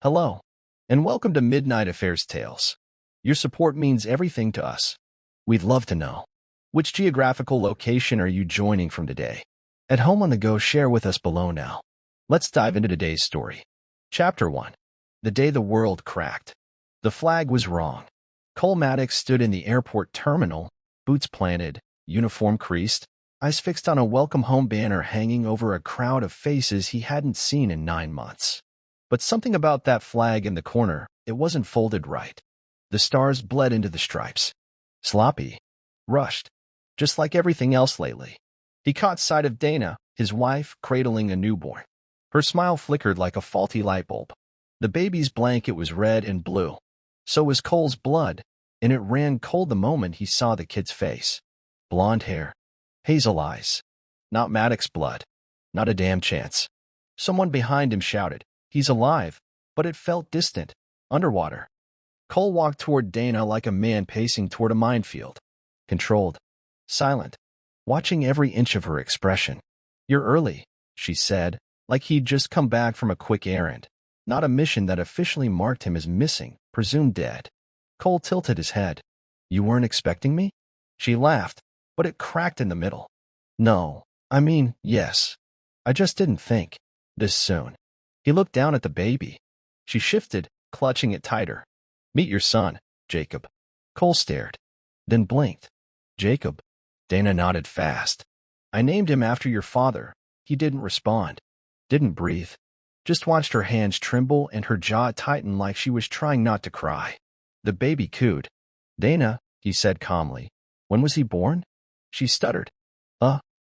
Hello, and welcome to Midnight Affairs Tales. Your support means everything to us. We'd love to know, which geographical location are you joining from today? At home on the go, share with us below now. Let's dive into today's story. Chapter 1. The Day the World Cracked. The flag was wrong. Cole Maddox stood in the airport terminal, boots planted, uniform creased, eyes fixed on a welcome home banner hanging over a crowd of faces he hadn't seen in 9 months. But something about that flag in the corner, it wasn't folded right. The stars bled into the stripes. Sloppy. Rushed. Just like everything else lately. He caught sight of Dana, his wife, cradling a newborn. Her smile flickered like a faulty light bulb. The baby's blanket was red and blue. So was Cole's blood, and it ran cold the moment he saw the kid's face. Blonde hair. Hazel eyes. Not Maddox blood. Not a damn chance. Someone behind him shouted, "He's alive," but it felt distant, underwater. Cole walked toward Dana like a man pacing toward a minefield. Controlled. Silent. Watching every inch of her expression. "You're early," she said, like he'd just come back from a quick errand. Not a mission that officially marked him as missing, presumed dead. Cole tilted his head. "You weren't expecting me?" She laughed, but it cracked in the middle. "No, I mean, yes. I just didn't think. This soon." He looked down at the baby. She shifted, clutching it tighter. "Meet your son, Jacob." Cole stared, then blinked. "Jacob?" Dana nodded fast. "I named him after your father." He didn't respond. Didn't breathe. Just watched her hands tremble and her jaw tighten like she was trying not to cry. The baby cooed. "Dana," he said calmly. "When was he born?" She stuttered.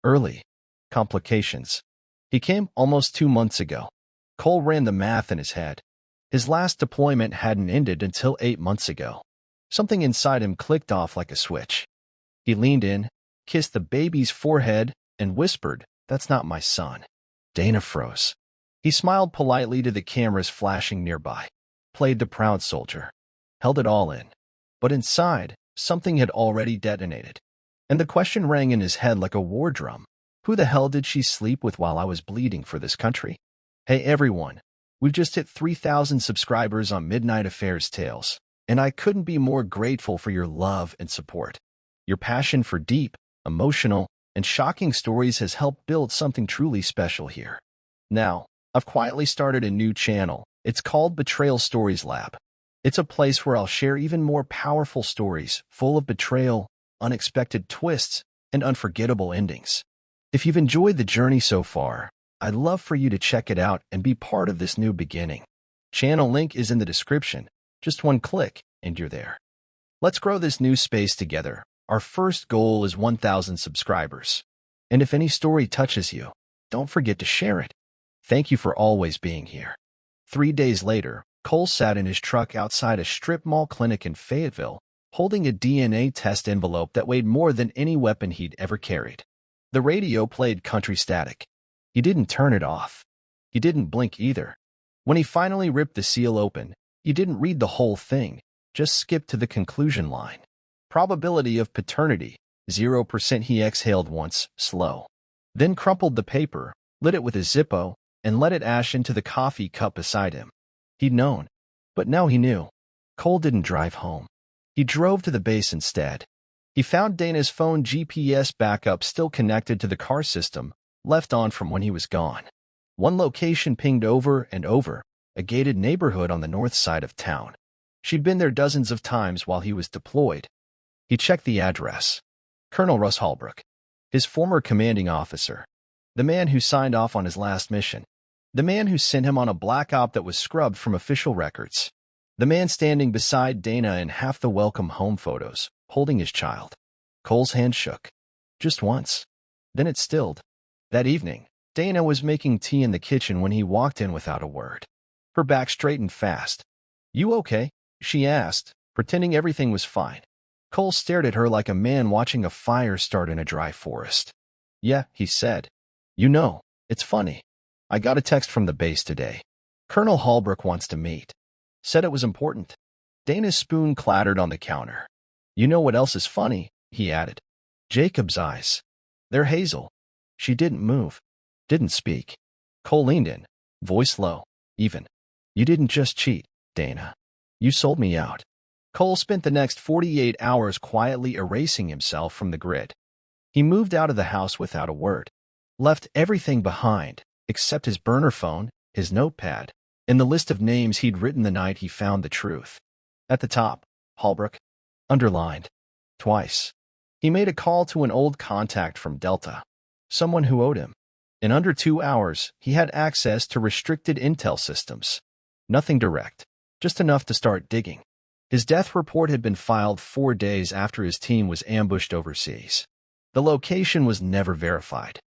Early. Complications. He came almost 2 months ago." Cole ran the math in his head. His last deployment hadn't ended until 8 months ago. Something inside him clicked off like a switch. He leaned in, kissed the baby's forehead, and whispered, "That's not my son." Dana froze. He smiled politely to the cameras flashing nearby, played the proud soldier, held it all in. But inside, something had already detonated. And the question rang in his head like a war drum. Who the hell did she sleep with while I was bleeding for this country? Hey everyone, we've just hit 3,000 subscribers on Midnight Affairs Tales, and I couldn't be more grateful for your love and support. Your passion for deep, emotional, and shocking stories has helped build something truly special here. Now, I've quietly started a new channel. It's called Betrayal Stories Lab. It's a place where I'll share even more powerful stories, full of betrayal, unexpected twists, and unforgettable endings. If you've enjoyed the journey so far, I'd love for you to check it out and be part of this new beginning. Channel link is in the description. Just one click, and you're there. Let's grow this new space together. Our first goal is 1,000 subscribers. And if any story touches you, don't forget to share it. Thank you for always being here. 3 days later, Cole sat in his truck outside a strip mall clinic in Fayetteville, holding a DNA test envelope that weighed more than any weapon he'd ever carried. The radio played country static. He didn't turn it off. He didn't blink either. When he finally ripped the seal open, he didn't read the whole thing, just skipped to the conclusion line. Probability of paternity, 0%. He exhaled once, slow. Then crumpled the paper, lit it with a Zippo, and let it ash into the coffee cup beside him. He'd known. But now he knew. Cole didn't drive home. He drove to the base instead. He found Dana's phone GPS backup still connected to the car system, left on from when he was gone. One location pinged over and over, a gated neighborhood on the north side of town. She'd been there dozens of times while he was deployed. He checked the address. Colonel Russ Holbrook, his former commanding officer. The man who signed off on his last mission. The man who sent him on a black op that was scrubbed from official records. The man standing beside Dana in half the welcome home photos, holding his child. Cole's hand shook. Just once. Then it stilled. That evening, Dana was making tea in the kitchen when he walked in without a word. Her back straightened fast. "You okay?" she asked, pretending everything was fine. Cole stared at her like a man watching a fire start in a dry forest. "Yeah," he said. "You know, it's funny. I got a text from the base today. Colonel Holbrook wants to meet. Said it was important." Dana's spoon clattered on the counter. "You know what else is funny?" he added. "Jacob's eyes. They're hazel." She didn't move. Didn't speak. Cole leaned in, voice low, even. You didn't just cheat, Dana. You sold me out. Cole spent the next 48 hours quietly erasing himself from the grid. He moved out of the house without a word, left everything behind except his burner phone, his notepad, and the list of names he'd written the night he found the truth. At the top, Holbrook, underlined, twice. He made a call to an old contact from Delta, someone who owed him. In under 2 hours, he had access to restricted intel systems. Nothing direct, just enough to start digging. His death report had been filed 4 days after his team was ambushed overseas. The location was never verified.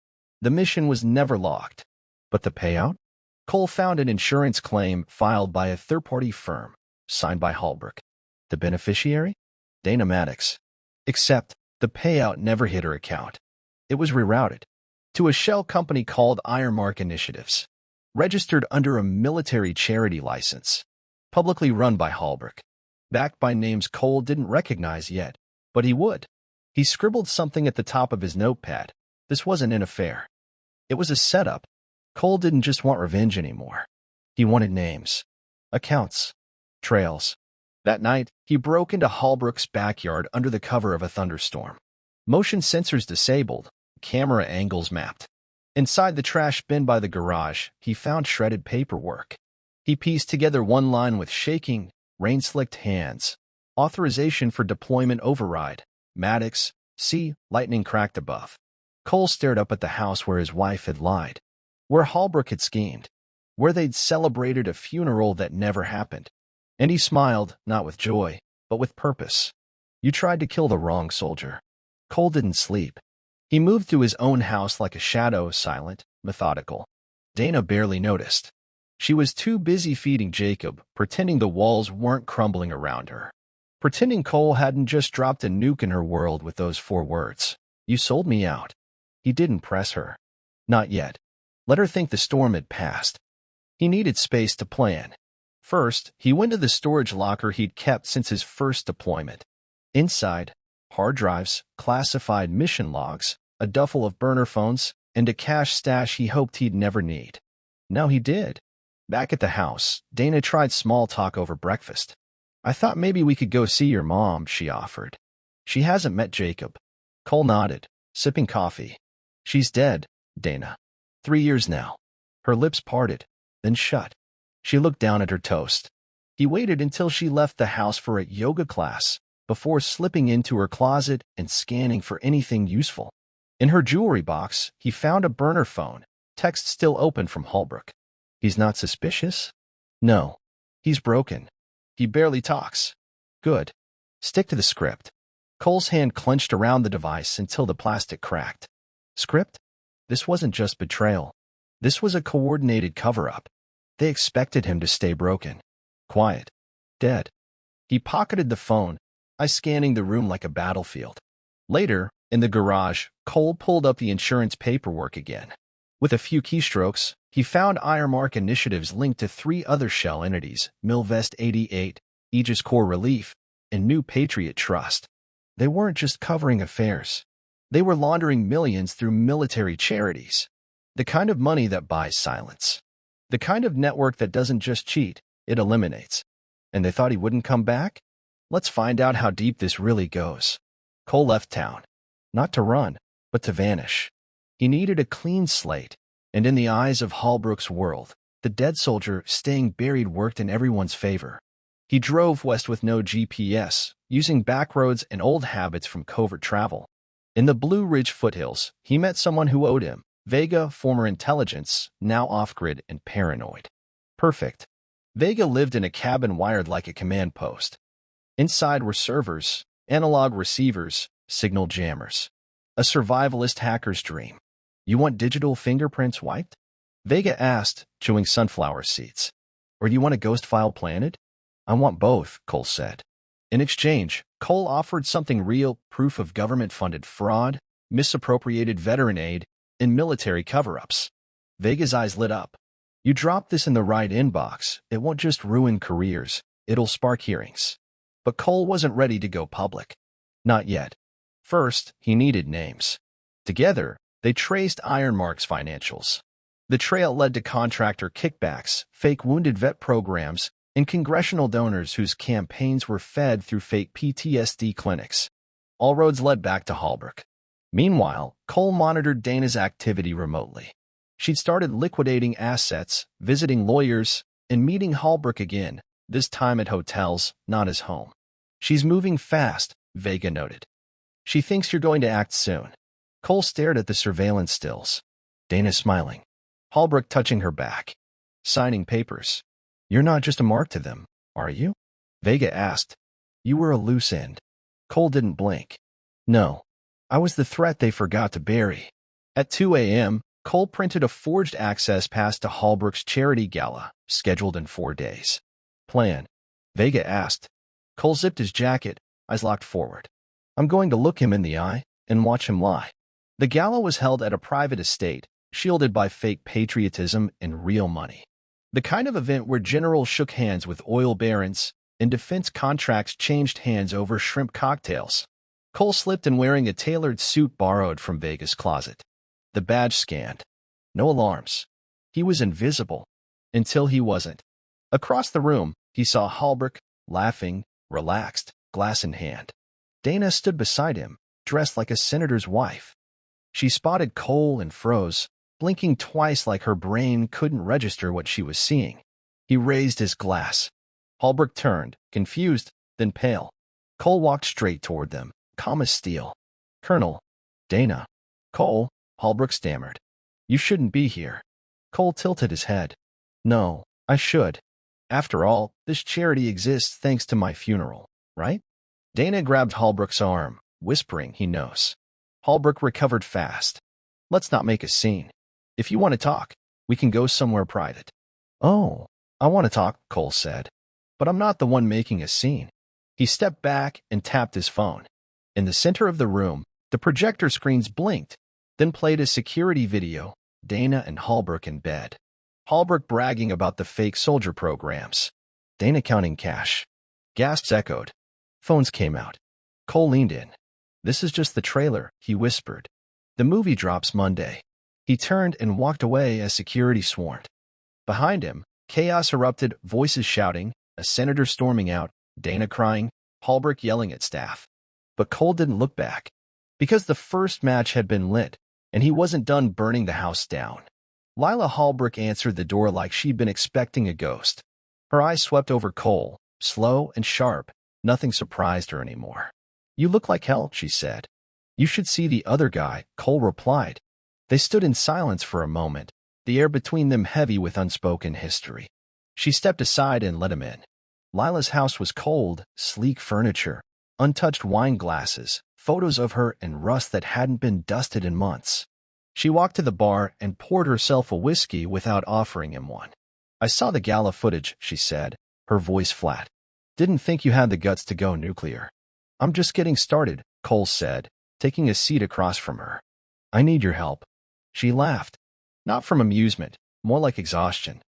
The mission was never logged. But the payout? Cole found an insurance claim filed by a third-party firm, signed by Holbrook. The beneficiary? Dana Maddox. Except the payout never hit her account. It was rerouted to a shell company called Ironmark Initiatives, registered under a military charity license, publicly run by Holbrook, backed by names Cole didn't recognize yet, but he would. He scribbled something at the top of his notepad. This wasn't an affair. It was a setup. Cole didn't just want revenge anymore. He wanted names, accounts, trails. That night, he broke into Holbrook's backyard under the cover of a thunderstorm. Motion sensors disabled, camera angles mapped. Inside the trash bin by the garage, he found shredded paperwork. He pieced together one line with shaking, rain-slicked hands. Authorization for deployment override. Maddox, see, lightning cracked above. Cole stared up at the house where his wife had lied, where Holbrook had schemed, where they'd celebrated a funeral that never happened. And he smiled, not with joy, but with purpose. You tried to kill the wrong soldier. Cole didn't sleep. He moved through his own house like a shadow, silent, methodical. Dana barely noticed. She was too busy feeding Jacob, pretending the walls weren't crumbling around her. Pretending Cole hadn't just dropped a nuke in her world with those 4 words. You sold me out. He didn't press her. Not yet. Let her think the storm had passed. He needed space to plan. First, he went to the storage locker he'd kept since his first deployment. Inside, hard drives, classified mission logs, a duffel of burner phones, and a cash stash he hoped he'd never need. Now he did. Back at the house, Dana tried small talk over breakfast. I thought maybe we could go see your mom, she offered. She hasn't met Jacob. Cole nodded, sipping coffee. She's dead, Dana. 3 years now. Her lips parted, then shut. She looked down at her toast. He waited until she left the house for a yoga class, before slipping into her closet and scanning for anything useful. In her jewelry box, he found a burner phone, text still open from Holbrook. He's not suspicious? No. He's broken. He barely talks. Good. Stick to the script. Cole's hand clenched around the device until the plastic cracked. Script? This wasn't just betrayal. This was a coordinated cover-up. They expected him to stay broken, quiet, dead. He pocketed the phone, scanning the room like a battlefield. Later, in the garage, Cole pulled up the insurance paperwork again. With a few keystrokes, he found Ironmark Initiatives linked to 3 other shell entities, Milvest 88, Aegis Corps Relief, and New Patriot Trust. They weren't just covering affairs. They were laundering millions through military charities. The kind of money that buys silence. The kind of network that doesn't just cheat, it eliminates. And they thought he wouldn't come back? Let's find out how deep this really goes. Cole left town. Not to run, but to vanish. He needed a clean slate, and in the eyes of Holbrook's world, the dead soldier staying buried worked in everyone's favor. He drove west with no GPS, using backroads and old habits from covert travel. In the Blue Ridge foothills, he met someone who owed him. Vega, former intelligence, now off-grid and paranoid. Perfect. Vega lived in a cabin wired like a command post. Inside were servers, analog receivers, signal jammers. A survivalist hacker's dream. You want digital fingerprints wiped? Vega asked, chewing sunflower seeds. Or do you want a ghost file planted? I want both, Cole said. In exchange, Cole offered something real, proof of government-funded fraud, misappropriated veteran aid, and military cover-ups. Vega's eyes lit up. You drop this in the right inbox, it won't just ruin careers, it'll spark hearings. But Cole wasn't ready to go public. Not yet. First, he needed names. Together, they traced Ironmark's financials. The trail led to contractor kickbacks, fake wounded vet programs, and congressional donors whose campaigns were fed through fake PTSD clinics. All roads led back to Holbrook. Meanwhile, Cole monitored Dana's activity remotely. She'd started liquidating assets, visiting lawyers, and meeting Holbrook again, this time at hotels, not his home. She's moving fast, Vega noted. She thinks you're going to act soon. Cole stared at the surveillance stills. Dana smiling. Holbrook touching her back. Signing papers. You're not just a mark to them, are you? Vega asked. You were a loose end. Cole didn't blink. No. I was the threat they forgot to bury. At 2 a.m., Cole printed a forged access pass to Holbrook's charity gala, scheduled in 4 days. Plan? Vega asked. Cole zipped his jacket, eyes locked forward. I'm going to look him in the eye and watch him lie. The gala was held at a private estate, shielded by fake patriotism and real money. The kind of event where generals shook hands with oil barons and defense contracts changed hands over shrimp cocktails. Cole slipped in wearing a tailored suit borrowed from Vega's closet. The badge scanned. No alarms. He was invisible. Until he wasn't. Across the room, he saw Holbrook, laughing, relaxed, glass in hand. Dana stood beside him, dressed like a senator's wife. She spotted Cole and froze, blinking twice like her brain couldn't register what she was seeing. He raised his glass. Holbrook turned, confused, then pale. Cole walked straight toward them, calm as steel. Colonel. Dana. Cole, Holbrook stammered. You shouldn't be here. Cole tilted his head. No, I should. After all, this charity exists thanks to my funeral, right? Dana grabbed Holbrook's arm, whispering he knows. Holbrook recovered fast. Let's not make a scene. If you want to talk, we can go somewhere private. Oh, I want to talk, Cole said. But I'm not the one making a scene. He stepped back and tapped his phone. In the center of the room, the projector screens blinked, then played a security video, Dana and Holbrook in bed. Holbrook bragging about the fake soldier programs. Dana counting cash. Gasps echoed. Phones came out. Cole leaned in. This is just the trailer, he whispered. The movie drops Monday. He turned and walked away as security swarmed. Behind him, chaos erupted, voices shouting, a senator storming out, Dana crying, Holbrook yelling at staff. But Cole didn't look back. Because the first match had been lit, and he wasn't done burning the house down. Lila Holbrook answered the door like she'd been expecting a ghost. Her eyes swept over Cole, slow and sharp. Nothing surprised her anymore. You look like hell, she said. You should see the other guy, Cole replied. They stood in silence for a moment, the air between them heavy with unspoken history. She stepped aside and let him in. Lila's house was cold, sleek furniture, untouched wine glasses, photos of her and rust that hadn't been dusted in months. She walked to the bar and poured herself a whiskey without offering him one. I saw the gala footage, she said, her voice flat. Didn't think you had the guts to go nuclear. I'm just getting started, Cole said, taking a seat across from her. I need your help. She laughed. Not from amusement, more like exhaustion.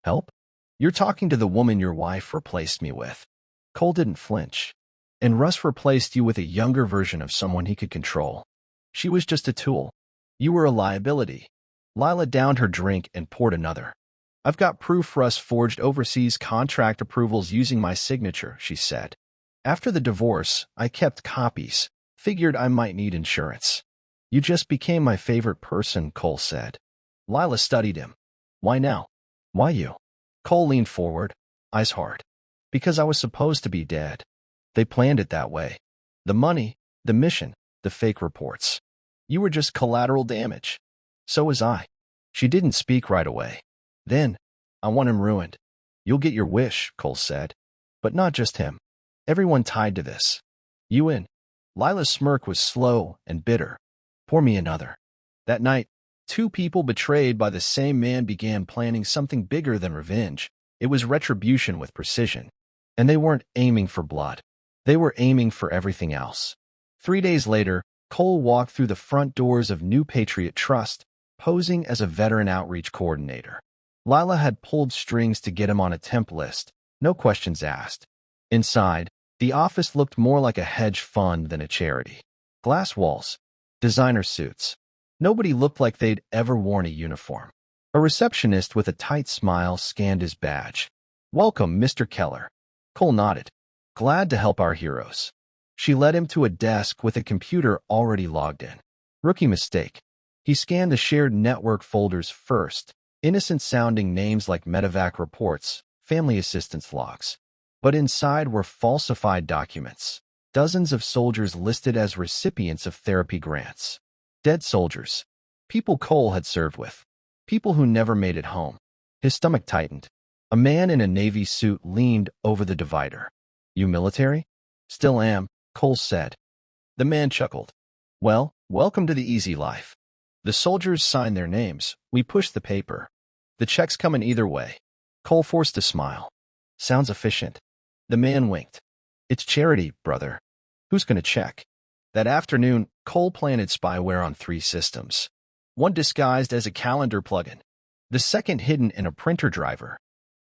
Help? You're talking to the woman your wife replaced me with. Cole didn't flinch. And Russ replaced you with a younger version of someone he could control. She was just a tool. You were a liability. Lila downed her drink and poured another. I've got proof Russ forged overseas contract approvals using my signature, she said. After the divorce, I kept copies. Figured I might need insurance. You just became my favorite person, Cole said. Lila studied him. Why now? Why you? Cole leaned forward, eyes hard. Because I was supposed to be dead. They planned it that way. The money, the mission, the fake reports. You were just collateral damage. So was I. She didn't speak right away. Then, I want him ruined. You'll get your wish, Cole said. But not just him. Everyone tied to this. You in. Lila's smirk was slow and bitter. Pour me another. That night, two people betrayed by the same man began planning something bigger than revenge. It was retribution with precision. And they weren't aiming for blood. They were aiming for everything else. 3 days later, Cole walked through the front doors of New Patriot Trust, posing as a veteran outreach coordinator. Lila had pulled strings to get him on a temp list, no questions asked. Inside, the office looked more like a hedge fund than a charity. Glass walls, designer suits. Nobody looked like they'd ever worn a uniform. A receptionist with a tight smile scanned his badge. "Welcome, Mr. Keller." Cole nodded. "Glad to help our heroes." She led him to a desk with a computer already logged in. Rookie mistake. He scanned the shared network folders first, innocent-sounding names like medevac reports, family assistance logs. But inside were falsified documents. Dozens of soldiers listed as recipients of therapy grants. Dead soldiers. People Cole had served with. People who never made it home. His stomach tightened. A man in a Navy suit leaned over the divider. "You military?" "Still am," Cole said. The man chuckled. "Well, welcome to the easy life." The soldiers signed their names. We pushed the paper. "The check's coming either way." Cole forced a smile. "Sounds efficient." The man winked. "It's charity, brother. Who's going to check?" That afternoon, Cole planted spyware on 3 systems. One disguised as a calendar plugin. The second hidden in a printer driver.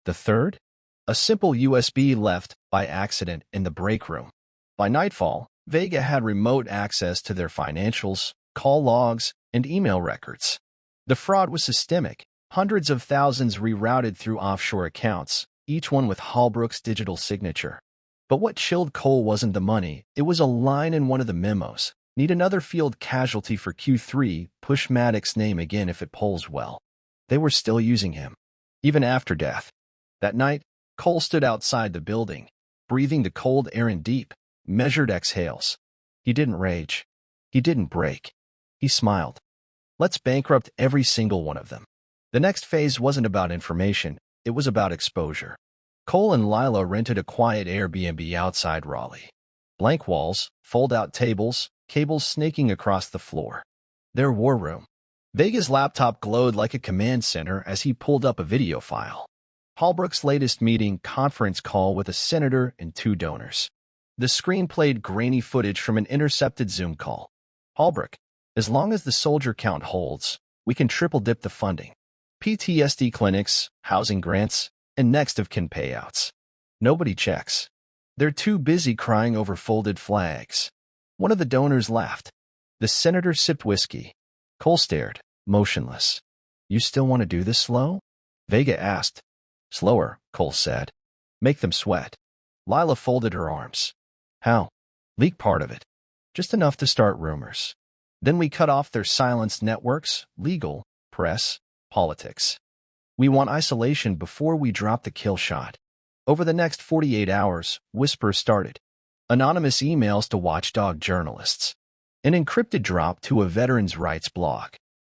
The third? A simple USB left by accident in the break room. By nightfall, Vega had remote access to their financials, call logs, and email records. The fraud was systemic. Hundreds of thousands rerouted through offshore accounts, each one with Holbrook's digital signature. But what chilled Cole wasn't the money, it was a line in one of the memos. "Need another field casualty for Q3, push Maddox's name again if it polls well." They were still using him, even after death. That night, Cole stood outside the building, breathing the cold air in deep, measured exhales. He didn't rage. He didn't break. He smiled. Let's bankrupt every single one of them. The next phase wasn't about information, it was about exposure. Cole and Lila rented a quiet Airbnb outside Raleigh. Blank walls, fold-out tables, cables snaking across the floor. Their war room. Vega's laptop glowed like a command center as he pulled up a video file. Holbrook's latest meeting conference call with a senator and 2 donors. The screen played grainy footage from an intercepted Zoom call. "Holbrook, as long as the soldier count holds, we can triple-dip the funding. PTSD clinics, housing grants, and next-of-kin payouts. Nobody checks. They're too busy crying over folded flags." One of the donors laughed. The senator sipped whiskey. Cole stared, motionless. "You still want to do this slow?" Vega asked. "Slower," Cole said. "Make them sweat." Lila folded her arms. "How?" "Leak part of it. Just enough to start rumors. Then we cut off their silenced networks, legal, press, politics. We want isolation before we drop the kill shot." Over the next 48 hours, whispers started. Anonymous emails to watchdog journalists. An encrypted drop to a veterans' rights blog.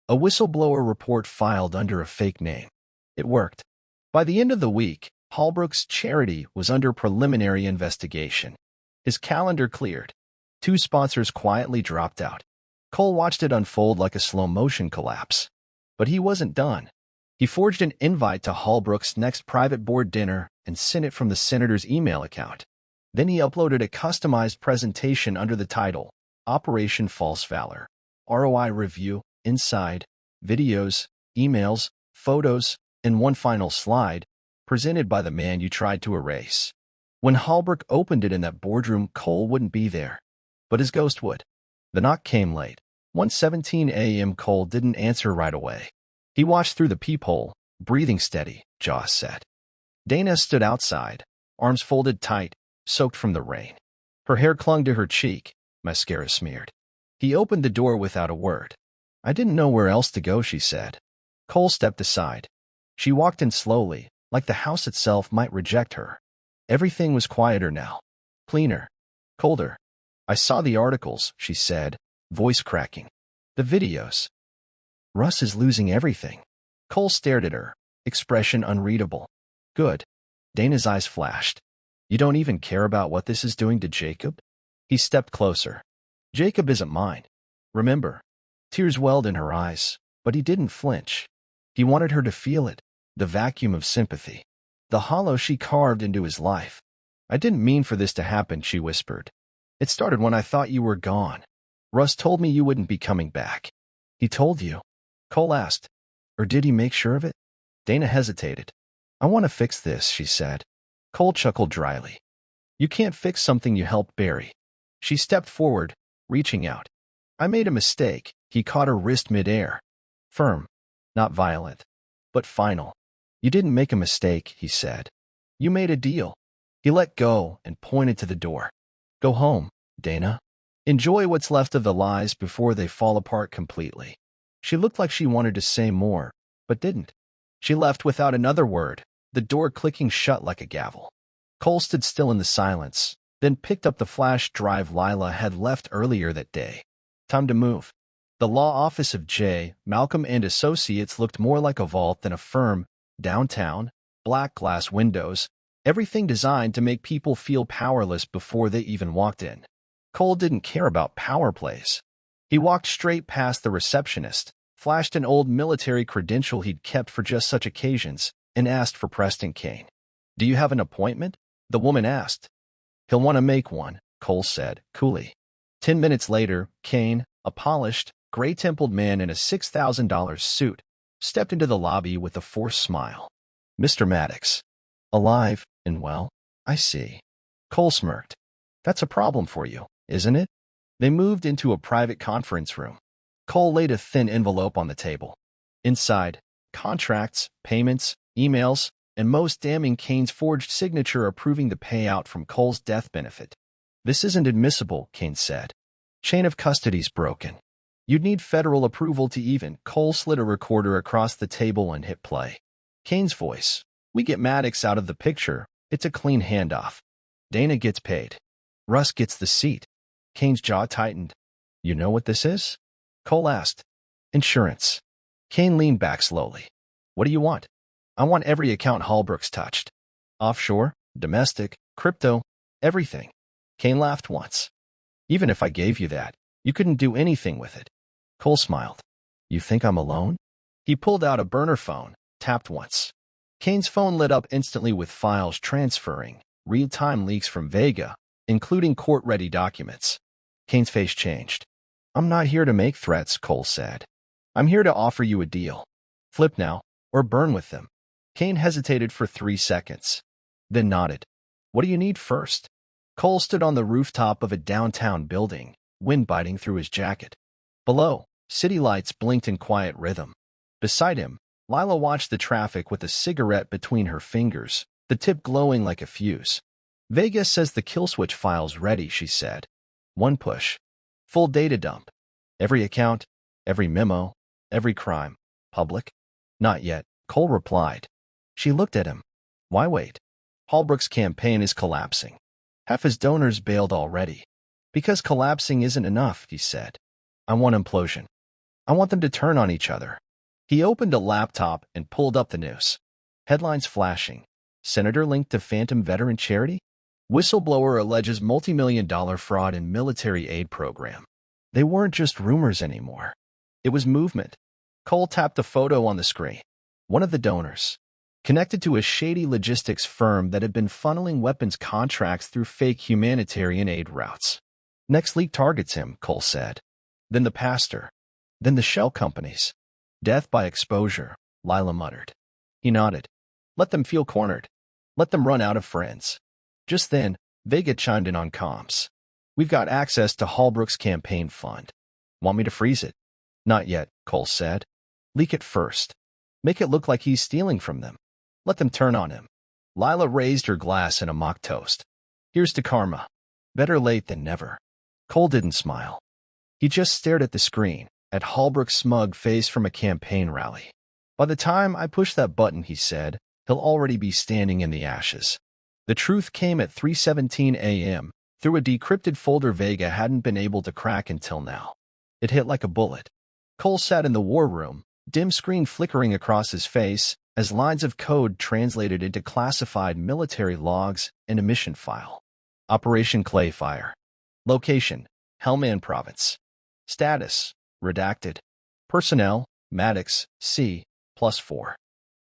A whistleblower report filed under a fake name. It worked. By the end of the week, Holbrook's charity was under preliminary investigation. His calendar cleared. 2 sponsors quietly dropped out. Cole watched it unfold like a slow-motion collapse. But he wasn't done. He forged an invite to Holbrook's next private board dinner and sent it from the senator's email account. Then he uploaded a customized presentation under the title, Operation False Valor. ROI review, inside, videos, emails, photos, and one final slide, presented by the man you tried to erase. When Holbrook opened it in that boardroom, Cole wouldn't be there. But his ghost would. The knock came late. 1:17 a.m. Cole didn't answer right away. He watched through the peephole, breathing steady, jaws set. Dana stood outside, arms folded tight, soaked from the rain. Her hair clung to her cheek, mascara smeared. He opened the door without a word. "I didn't know where else to go," she said. Cole stepped aside. She walked in slowly, like the house itself might reject her. Everything was quieter now. Cleaner. Colder. "I saw the articles," she said, voice cracking. "The videos. Russ is losing everything." Cole stared at her, expression unreadable. "Good." Dana's eyes flashed. "You don't even care about what this is doing to Jacob?" He stepped closer. "Jacob isn't mine. Remember?" Tears welled in her eyes, but he didn't flinch. He wanted her to feel it, the vacuum of sympathy, the hollow she carved into his life. "I didn't mean for this to happen," she whispered. "It started when I thought you were gone. Russ told me you wouldn't be coming back." "He told you?" Cole asked. "Or did he make sure of it?" Dana hesitated. "I want to fix this," she said. Cole chuckled dryly. "You can't fix something you helped bury." She stepped forward, reaching out. "I made a mistake." He caught her wrist midair. Firm, not violent. but final. You didn't make a mistake, he said. You made a deal. He let go and pointed to the door. Go home, Dana. Enjoy what's left of the lies before they fall apart completely. She looked like she wanted to say more, but didn't. She left without another word, the door clicking shut like a gavel. Cole stood still in the silence, then picked up the flash drive Lila had left earlier that day. Time to move. The law office of J. Malcolm and Associates looked more like a vault than a firm. Downtown, black glass windows, everything designed to make people feel powerless before they even walked in. Cole didn't care about power plays. He walked straight past the receptionist, flashed an old military credential he'd kept for just such occasions, and asked for Preston Kane. Do you have an appointment? The woman asked. He'll want to make one, Cole said, coolly. 10 minutes later, Kane, a polished, gray-templed man in a $6,000 suit, stepped into the lobby with a forced smile. Mr. Maddox. Alive and well, I see. Cole smirked. That's a problem for you, isn't it? They moved into a private conference room. Cole laid a thin envelope on the table. Inside, contracts, payments, emails, and most damning Kane's forged signature approving the payout from Cole's death benefit. This isn't admissible, Kane said. Chain of custody's broken. You'd need federal approval to even. Cole slid a recorder across the table and hit play. Kane's voice. We get Maddox out of the picture. It's a clean handoff. Dana gets paid. Russ gets the seat. Kane's jaw tightened. You know what this is? Cole asked. Insurance. Kane leaned back slowly. What do you want? I want every account Holbrook's touched. Offshore, domestic, crypto, everything. Kane laughed once. Even if I gave you that, you couldn't do anything with it. Cole smiled. You think I'm alone? He pulled out a burner phone, tapped once. Kane's phone lit up instantly with files transferring, real-time leaks from Vega, including court-ready documents. Kane's face changed. I'm not here to make threats, Cole said. I'm here to offer you a deal. Flip now, or burn with them. Kane hesitated for 3 seconds, then nodded. What do you need first? Cole stood on the rooftop of a downtown building, wind biting through his jacket. Below, city lights blinked in quiet rhythm. Beside him, Lila watched the traffic with a cigarette between her fingers, the tip glowing like a fuse. Vegas says the kill switch file's ready, she said. One push. Full data dump. Every account, every memo, every crime. Public? Not yet, Cole replied. She looked at him. Why wait? Holbrook's campaign is collapsing. Half his donors bailed already. Because collapsing isn't enough, he said. I want implosion. I want them to turn on each other. He opened a laptop and pulled up the news. Headlines flashing. Senator linked to Phantom Veteran Charity? Whistleblower alleges multi-million-dollar fraud in military aid program. They weren't just rumors anymore. It was movement. Cole tapped a photo on the screen. One of the donors. Connected to a shady logistics firm that had been funneling weapons contracts through fake humanitarian aid routes. Next leak targets him, Cole said. Then the pastor. Then the shell companies. Death by exposure, Lila muttered. He nodded. Let them feel cornered. Let them run out of friends. Just then, Vega chimed in on comms. We've got access to Holbrook's campaign fund. Want me to freeze it? Not yet, Cole said. Leak it first. Make it look like he's stealing from them. Let them turn on him. Lila raised her glass in a mock toast. Here's to karma. Better late than never. Cole didn't smile. He just stared at the screen, at Holbrook's smug face from a campaign rally. By the time I push that button, he said, he'll already be standing in the ashes. The truth came at 3:17 a.m., through a decrypted folder Vega hadn't been able to crack until now. It hit like a bullet. Cole sat in the war room, dim screen flickering across his face, as lines of code translated into classified military logs and a mission file. Operation Clayfire. Location, Helmand Province. Status, redacted. Personnel, Maddox, C+4.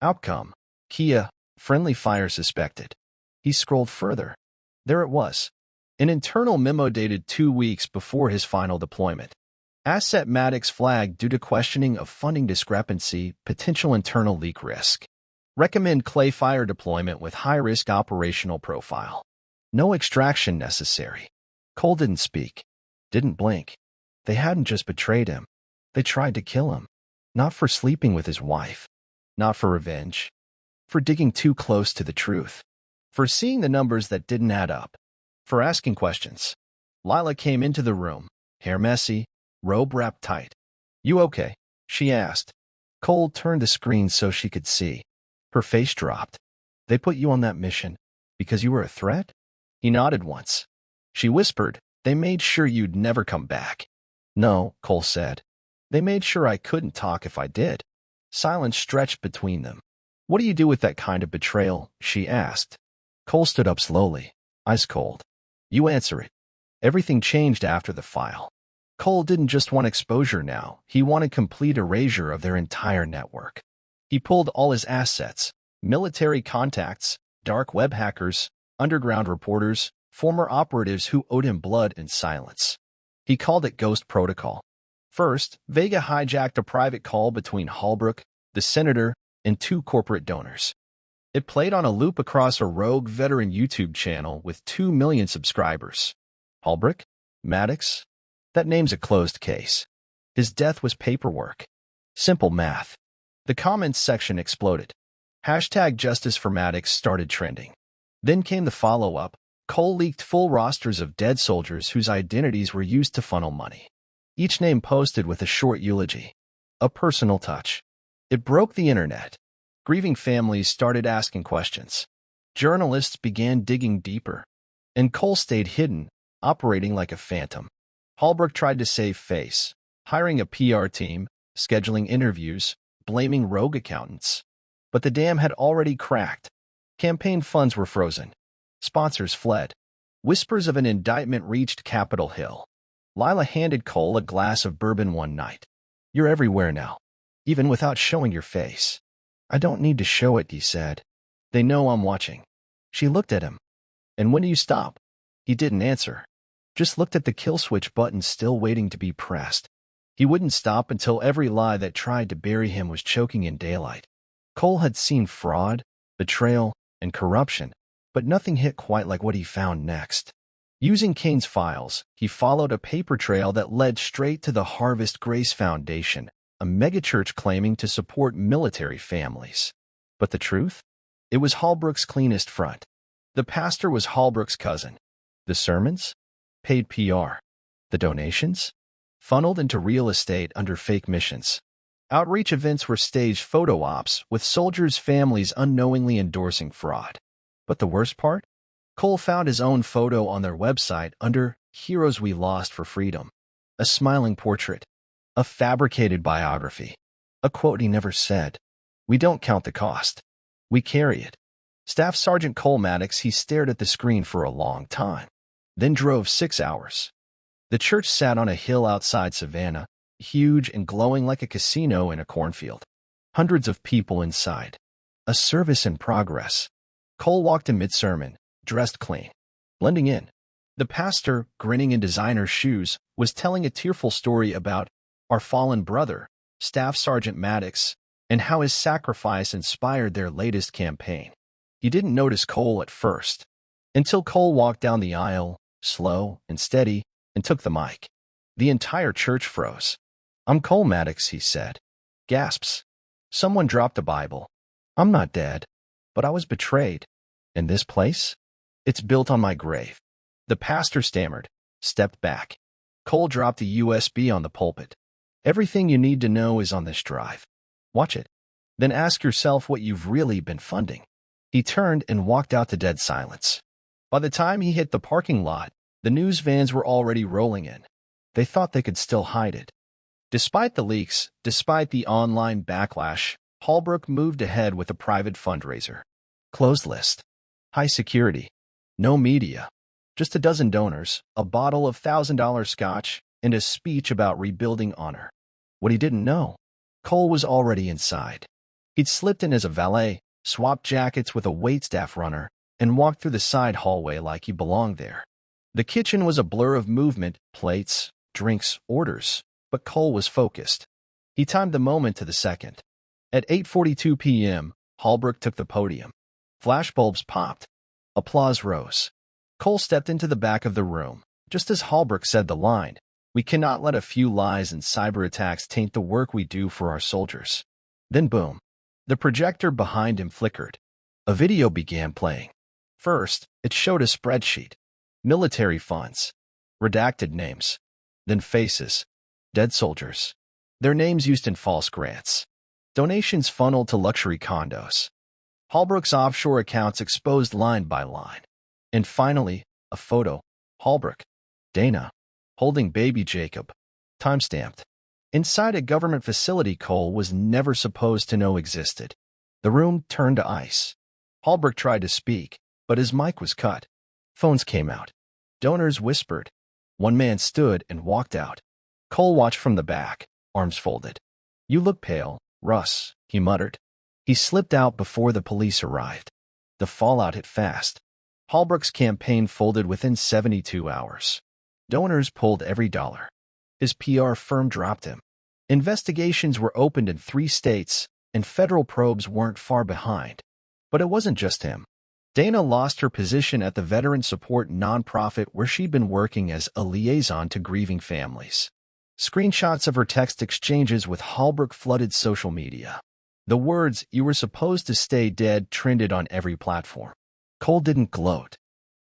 Outcome, Kia, friendly fire suspected. He scrolled further. There it was. An internal memo dated 2 weeks before his final deployment. Asset Maddox flagged due to questioning of funding discrepancy, potential internal leak risk. Recommend Clayfire deployment with high-risk operational profile. No extraction necessary. Cole didn't speak. Didn't blink. They hadn't just betrayed him. They tried to kill him. Not for sleeping with his wife. Not for revenge. For digging too close to the truth. For seeing the numbers that didn't add up. For asking questions. Lila came into the room, hair messy, robe wrapped tight. "You okay?" she asked. Cole turned the screen so she could see. Her face dropped. "They put you on that mission because you were a threat?" He nodded once. She whispered, "They made sure you'd never come back." "No," Cole said. "They made sure I couldn't talk if I did." Silence stretched between them. "What do you do with that kind of betrayal?" she asked. Cole stood up slowly, ice cold. "You answer it." Everything changed after the file. Cole didn't just want exposure now, he wanted complete erasure of their entire network. He pulled all his assets, military contacts, dark web hackers, underground reporters, former operatives who owed him blood and silence. He called it Ghost Protocol. First, Vega hijacked a private call between Holbrook, the senator, and 2 corporate donors. It played on a loop across a rogue veteran YouTube channel with 2 million subscribers. Holbrook? Maddox? That name's a closed case. His death was paperwork. Simple math. The comments section exploded. Hashtag Justice for Maddox started trending. Then came the follow-up. Cole leaked full rosters of dead soldiers whose identities were used to funnel money. Each name posted with a short eulogy. A personal touch. It broke the internet. Grieving families started asking questions. Journalists began digging deeper. And Cole stayed hidden, operating like a phantom. Holbrook tried to save face, hiring a PR team, scheduling interviews, blaming rogue accountants. But the dam had already cracked. Campaign funds were frozen. Sponsors fled. Whispers of an indictment reached Capitol Hill. Lila handed Cole a glass of bourbon one night. "You're everywhere now, even without showing your face." "I don't need to show it," he said. "They know I'm watching." She looked at him. "And when do you stop?" He didn't answer. Just looked at the kill switch button still waiting to be pressed. He wouldn't stop until every lie that tried to bury him was choking in daylight. Cole had seen fraud, betrayal, and corruption, but nothing hit quite like what he found next. Using Kane's files, he followed a paper trail that led straight to the Harvest Grace Foundation, a megachurch claiming to support military families. But the truth? It was Holbrook's cleanest front. The pastor was Holbrook's cousin. The sermons? Paid PR. The donations? Funneled into real estate under fake missions. Outreach events were staged photo ops, with soldiers' families unknowingly endorsing fraud. But the worst part? Cole found his own photo on their website under Heroes We Lost for Freedom. A smiling portrait. A fabricated biography. A quote he never said. "We don't count the cost. We carry it." Staff Sergeant Cole Maddox, he stared at the screen for a long time. Then drove 6 hours. The church sat on a hill outside Savannah, huge and glowing like a casino in a cornfield. Hundreds of people inside. A service in progress. Cole walked in mid-sermon, dressed clean, blending in. The pastor, grinning in designer shoes, was telling a tearful story about our fallen brother, Staff Sergeant Maddox, and how his sacrifice inspired their latest campaign. He didn't notice Cole at first, until Cole walked down the aisle, slow and steady, and took the mic. The entire church froze. "I'm Cole Maddox," he said. Gasps. Someone dropped a Bible. "I'm not dead, but I was betrayed. And this place? It's built on my grave." The pastor stammered, stepped back. Cole dropped the USB on the pulpit. "Everything you need to know is on this drive. Watch it. Then ask yourself what you've really been funding." He turned and walked out to dead silence. By the time he hit the parking lot, the news vans were already rolling in. They thought they could still hide it. Despite the leaks, despite the online backlash, Holbrook moved ahead with a private fundraiser. Closed list. High security. No media. Just a dozen donors, a bottle of $1,000 scotch, and a speech about rebuilding honor. What he didn't know, Cole was already inside. He'd slipped in as a valet, swapped jackets with a waitstaff runner, and walked through the side hallway like he belonged there. The kitchen was a blur of movement, plates, drinks, orders, but Cole was focused. He timed the moment to the second. At 8:42 p.m., Holbrook took the podium. Flashbulbs popped. Applause rose. Cole stepped into the back of the room, just as Holbrook said the line, "We cannot let a few lies and cyber attacks taint the work we do for our soldiers." Then boom. The projector behind him flickered. A video began playing. First, it showed a spreadsheet. Military funds. Redacted names. Then faces. Dead soldiers. Their names used in false grants. Donations funneled to luxury condos. Holbrook's offshore accounts exposed line by line. And finally, a photo. Holbrook. Dana. Holding baby Jacob. Timestamped. Inside a government facility Cole was never supposed to know existed. The room turned to ice. Holbrook tried to speak, but his mic was cut. Phones came out. Donors whispered. One man stood and walked out. Cole watched from the back, arms folded. "You look pale, Russ," he muttered. He slipped out before the police arrived. The fallout hit fast. Holbrook's campaign folded within 72 hours. Donors pulled every dollar. His PR firm dropped him. Investigations were opened in 3 states, and federal probes weren't far behind. But it wasn't just him. Dana lost her position at the veteran support nonprofit where she'd been working as a liaison to grieving families. Screenshots of her text exchanges with Holbrook flooded social media. The words, "You were supposed to stay dead," trended on every platform. Cole didn't gloat.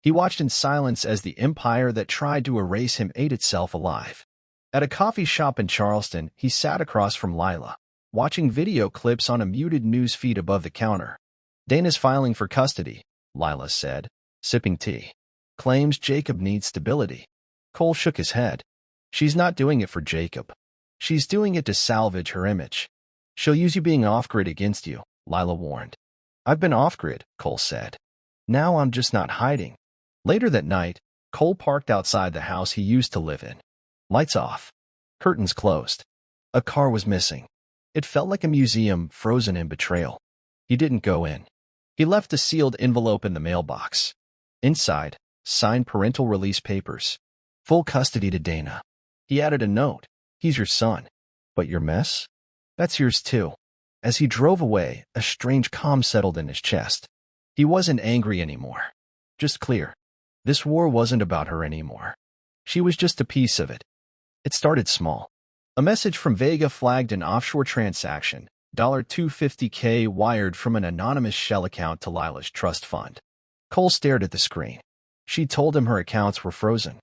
He watched in silence as the empire that tried to erase him ate itself alive. At a coffee shop in Charleston, he sat across from Lila, watching video clips on a muted news feed above the counter. "Dana's filing for custody," Lila said, sipping tea. "Claims Jacob needs stability." Cole shook his head. "She's not doing it for Jacob. She's doing it to salvage her image. She'll use you being off-grid against you," Lila warned. "I've been off-grid," Cole said. "Now I'm just not hiding." Later that night, Cole parked outside the house he used to live in. Lights off. Curtains closed. A car was missing. It felt like a museum frozen in betrayal. He didn't go in. He left a sealed envelope in the mailbox. Inside, signed parental release papers. Full custody to Dana. He added a note. "He's your son. But your mess? That's yours too." As he drove away, a strange calm settled in his chest. He wasn't angry anymore. Just clear. This war wasn't about her anymore. She was just a piece of it. It started small. A message from Vega flagged an offshore transaction, $250K wired from an anonymous shell account to Lila's trust fund. Cole stared at the screen. She told him her accounts were frozen,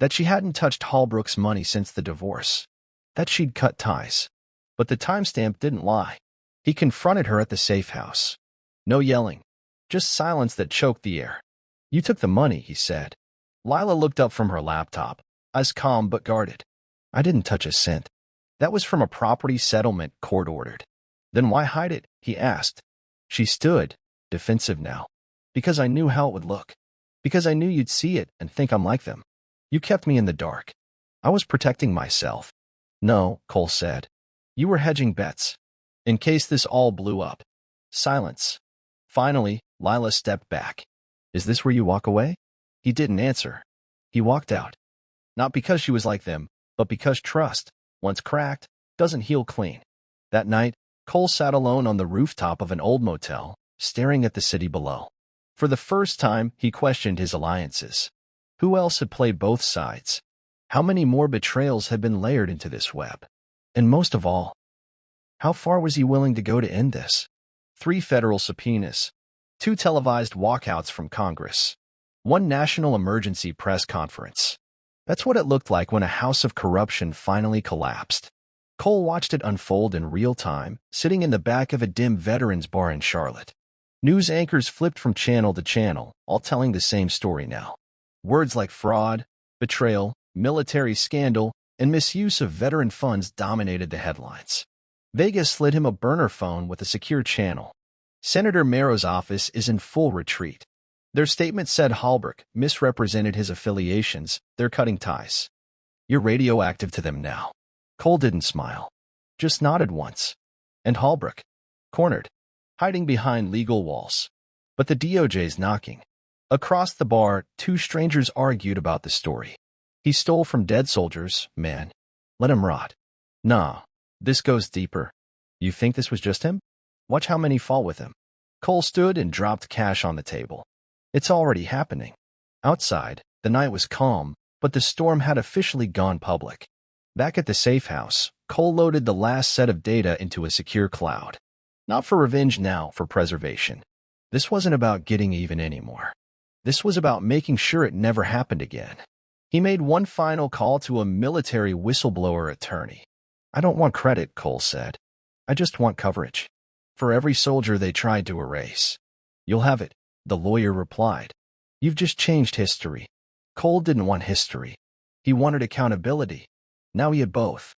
that she hadn't touched Holbrook's money since the divorce, that she'd cut ties. But the timestamp didn't lie. He confronted her at the safe house. No yelling, just silence that choked the air. "You took the money," he said. Lila looked up from her laptop, eyes calm but guarded. "I didn't touch a cent. That was from a property settlement court ordered." "Then why hide it?" he asked. She stood, defensive now. "Because I knew how it would look. Because I knew you'd see it and think I'm like them. You kept me in the dark. I was protecting myself." "No," Cole said. "You were hedging bets. In case this all blew up." Silence. Finally, Lila stepped back. "Is this where you walk away?" He didn't answer. He walked out. Not because she was like them, but because trust, once cracked, doesn't heal clean. That night, Cole sat alone on the rooftop of an old motel, staring at the city below. For the first time, he questioned his alliances. Who else had played both sides? How many more betrayals had been layered into this web? And most of all, how far was he willing to go to end this? 3 federal subpoenas, 2 televised walkouts from Congress, 1 national emergency press conference. That's what it looked like when a house of corruption finally collapsed. Cole watched it unfold in real time, sitting in the back of a dim veterans bar in Charlotte. News anchors flipped from channel to channel, all telling the same story now. Words like fraud, betrayal, military scandal, and misuse of veteran funds dominated the headlines. Vegas slid him a burner phone with a secure channel. Senator Merrow's office is in full retreat. Their statement said Holbrook misrepresented his affiliations. They're cutting ties. "You're radioactive to them now." Cole didn't smile, just nodded once. And Holbrook? Cornered, hiding behind legal walls. But the DOJ's knocking. Across the bar, 2 strangers argued about the story. "He stole from dead soldiers, man. Let him rot." "Nah, this goes deeper." "You think this was just him? Watch how many fall with him." Cole stood and dropped cash on the table. "It's already happening." Outside, the night was calm, but the storm had officially gone public. Back at the safe house, Cole loaded the last set of data into a secure cloud. Not for revenge now, for preservation. This wasn't about getting even anymore. This was about making sure it never happened again. He made one final call to a military whistleblower attorney. "I don't want credit," Cole said. "I just want coverage. For every soldier they tried to erase." "You'll have it," the lawyer replied. "You've just changed history." Cole didn't want history. He wanted accountability. Now he had both.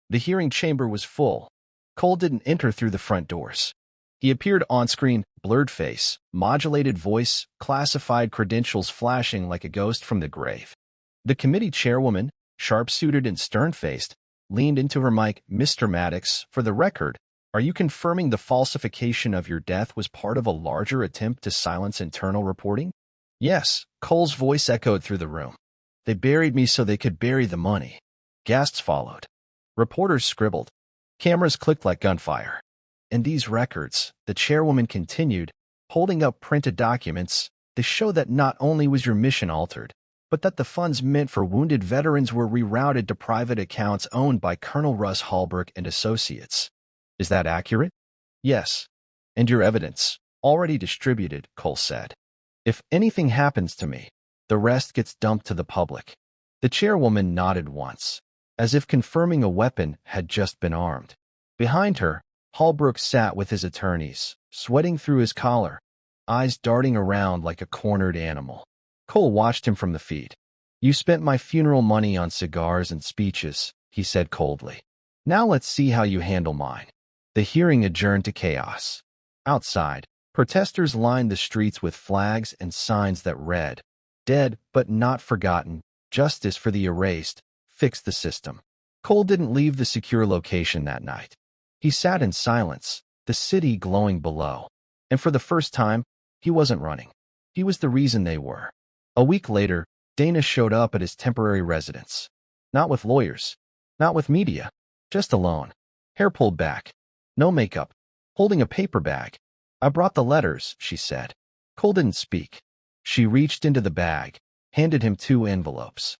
The hearing chamber was full. Cole didn't enter through the front doors. He appeared on-screen, blurred face, modulated voice, classified credentials flashing like a ghost from the grave. The committee chairwoman, sharp-suited and stern-faced, leaned into her mic. "Mr. Maddox, for the record, are you confirming the falsification of your death was part of a larger attempt to silence internal reporting?" "Yes," Cole's voice echoed through the room. "They buried me so they could bury the money." Gasps followed. Reporters scribbled. Cameras clicked like gunfire. "And these records," the chairwoman continued, holding up printed documents, "they show that not only was your mission altered, but that the funds meant for wounded veterans were rerouted to private accounts owned by Colonel Russ Hallbrook and Associates." "Is that accurate?" "Yes. And your evidence, already distributed," Cole said. "If anything happens to me, the rest gets dumped to the public." The chairwoman nodded once, as if confirming a weapon had just been armed. Behind her, Hallbrook sat with his attorneys, sweating through his collar, eyes darting around like a cornered animal. Cole watched him from the feed. "You spent my funeral money on cigars and speeches," he said coldly. "Now let's see how you handle mine." The hearing adjourned to chaos. Outside, protesters lined the streets with flags and signs that read, "Dead but not forgotten, justice for the erased, fix the system." Cole didn't leave the secure location that night. He sat in silence, the city glowing below. And for the first time, he wasn't running. He was the reason they were. A week later, Dana showed up at his temporary residence. Not with lawyers, not with media, just alone. Hair pulled back, no makeup, holding a paper bag. "I brought the letters," she said. Cole didn't speak. She reached into the bag, handed him 2 envelopes.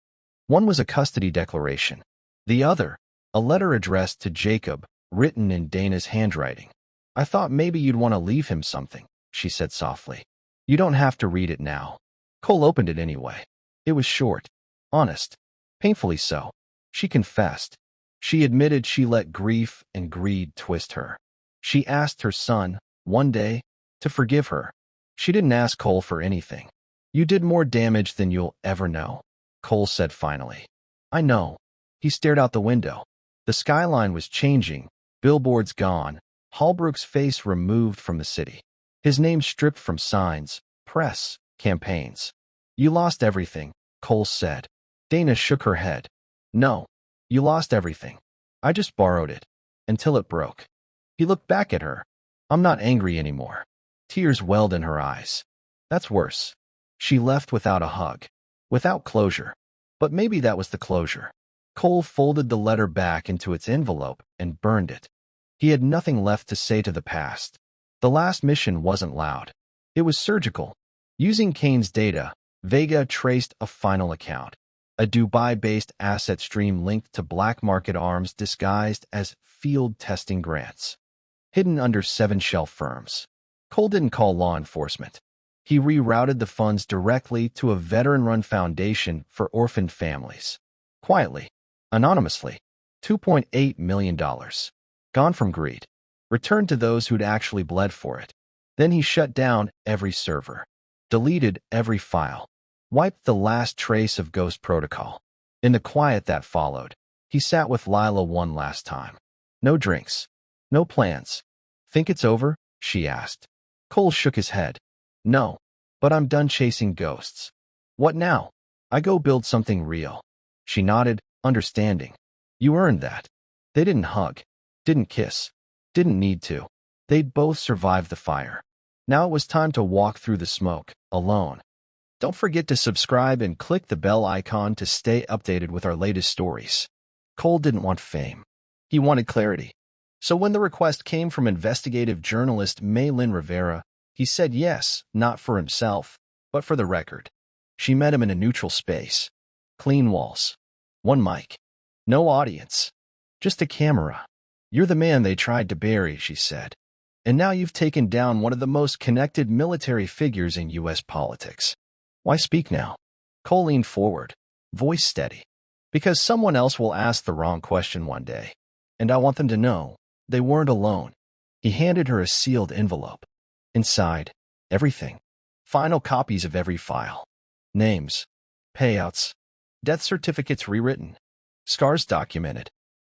One was a custody declaration. The other, a letter addressed to Jacob, written in Dana's handwriting. "I thought maybe you'd want to leave him something," she said softly. "You don't have to read it now." Cole opened it anyway. It was short, honest, painfully so. She confessed. She admitted she let grief and greed twist her. She asked her son, one day, to forgive her. She didn't ask Cole for anything. "You did more damage than you'll ever know," Cole said finally. "I know." He stared out the window. The skyline was changing, billboards gone, Hallbrook's face removed from the city. His name stripped from signs, press, campaigns. "You lost everything," Cole said. Dana shook her head. "No, you lost everything. I just borrowed it. Until it broke." He looked back at her. "I'm not angry anymore." Tears welled in her eyes. "That's worse." She left without a hug, without closure. But maybe that was the closure. Cole folded the letter back into its envelope and burned it. He had nothing left to say to the past. The last mission wasn't loud. It was surgical. Using Kane's data, Vega traced a final account, a Dubai-based asset stream linked to black market arms disguised as field testing grants, hidden under 7 shell firms. Cole didn't call law enforcement. He rerouted the funds directly to a veteran-run foundation for orphaned families. Quietly, anonymously, $2.8 million. Gone from greed. Returned to those who'd actually bled for it. Then he shut down every server, deleted every file, wiped the last trace of Ghost Protocol. In the quiet that followed, he sat with Lila one last time. No drinks. No plans. "Think it's over?" she asked. Cole shook his head. "No, but I'm done chasing ghosts." "What now?" "I go build something real." She nodded, understanding. "You earned that." They didn't hug, didn't kiss, didn't need to. They'd both survived the fire. Now it was time to walk through the smoke, alone. Don't forget to subscribe and click the bell icon to stay updated with our latest stories. Cole didn't want fame. He wanted clarity. So when the request came from investigative journalist Maylin Rivera, he said yes, not for himself, but for the record. She met him in a neutral space. Clean walls. One mic. No audience. Just a camera. "You're the man they tried to bury," she said. And now you've taken down one of the most connected military figures in U.S. politics. Why speak now? Cole leaned forward, voice steady. Because someone else will ask the wrong question one day. And I want them to know they weren't alone. He handed her a sealed envelope. Inside, everything. Final copies of every file. Names, payouts, death certificates rewritten, scars documented.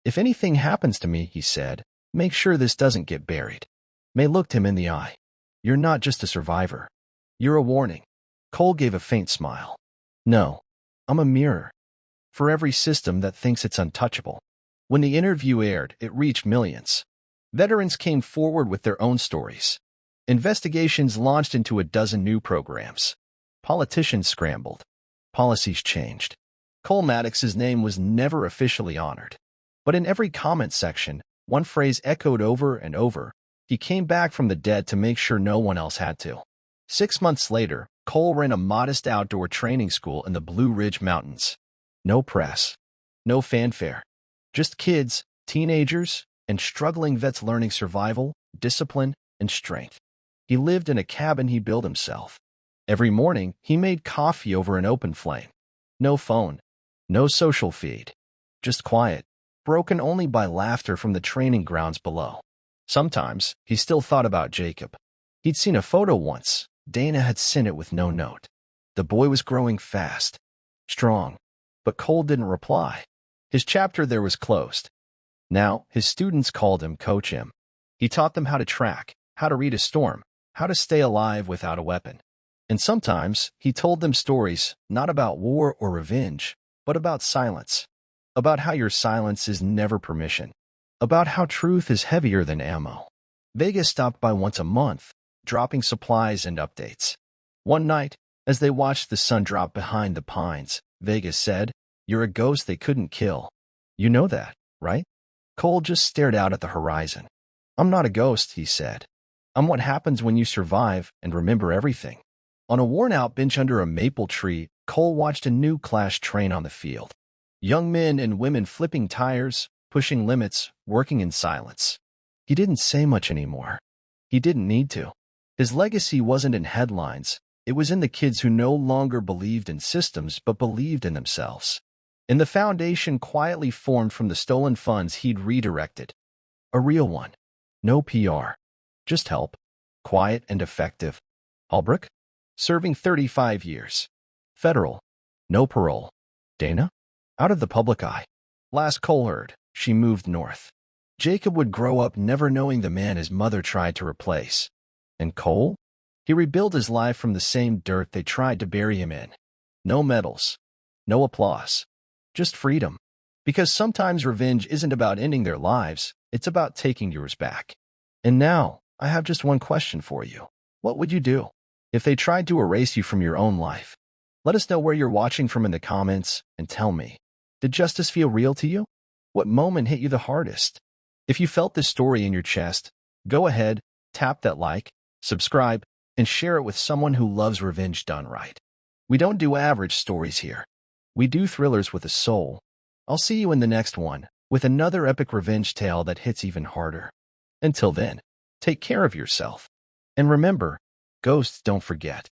If anything happens to me, he said, make sure this doesn't get buried. May looked him in the eye. You're not just a survivor. You're a warning. Cole gave a faint smile. No, I'm a mirror. For every system that thinks it's untouchable. When the interview aired, it reached millions. Veterans came forward with their own stories. Investigations launched into a dozen new programs. Politicians scrambled. Policies changed. Cole Maddox's name was never officially honored. But in every comment section, one phrase echoed over and over. He came back from the dead to make sure no one else had to. 6 months later, Cole ran a modest outdoor training school in the Blue Ridge Mountains. No press. No fanfare. Just kids, teenagers, and struggling vets learning survival, discipline, and strength. He lived in a cabin he built himself. Every morning, he made coffee over an open flame. No phone. No social feed. Just quiet, broken only by laughter from the training grounds below. Sometimes, he still thought about Jacob. He'd seen a photo once. Dana had sent it with no note. The boy was growing fast. Strong. But Cole didn't reply. His chapter there was closed. Now, his students called him Coach M. He taught them how to track, how to read a storm, how to stay alive without a weapon. And sometimes, he told them stories, not about war or revenge, but about silence. About how your silence is never permission. About how truth is heavier than ammo. Vega stopped by once a month, dropping supplies and updates. One night, as they watched the sun drop behind the pines, Vega said, "You're a ghost they couldn't kill. You know that, right?" Cole just stared out at the horizon. "I'm not a ghost," he said. "I'm what happens when you survive and remember everything." On a worn-out bench under a maple tree, Cole watched a new class train on the field. Young men and women flipping tires, pushing limits, working in silence. He didn't say much anymore. He didn't need to. His legacy wasn't in headlines. It was in the kids who no longer believed in systems but believed in themselves. And the foundation quietly formed from the stolen funds he'd redirected. A real one. No PR. Just help. Quiet and effective. Holbrook? Serving 35 years. Federal. No parole. Dana? Out of the public eye. Last Cole heard, she moved north. Jacob would grow up never knowing the man his mother tried to replace. And Cole? He rebuilt his life from the same dirt they tried to bury him in. No medals. No applause. Just freedom. Because sometimes revenge isn't about ending their lives, it's about taking yours back. And now, I have just one question for you. What would you do if they tried to erase you from your own life? Let us know where you're watching from in the comments, and tell me, did justice feel real to you? What moment hit you the hardest? If you felt this story in your chest, go ahead, tap that like, subscribe, and share it with someone who loves revenge done right. We don't do average stories here. We do thrillers with a soul. I'll see you in the next one, with another epic revenge tale that hits even harder. Until then, take care of yourself. And remember, ghosts don't forget.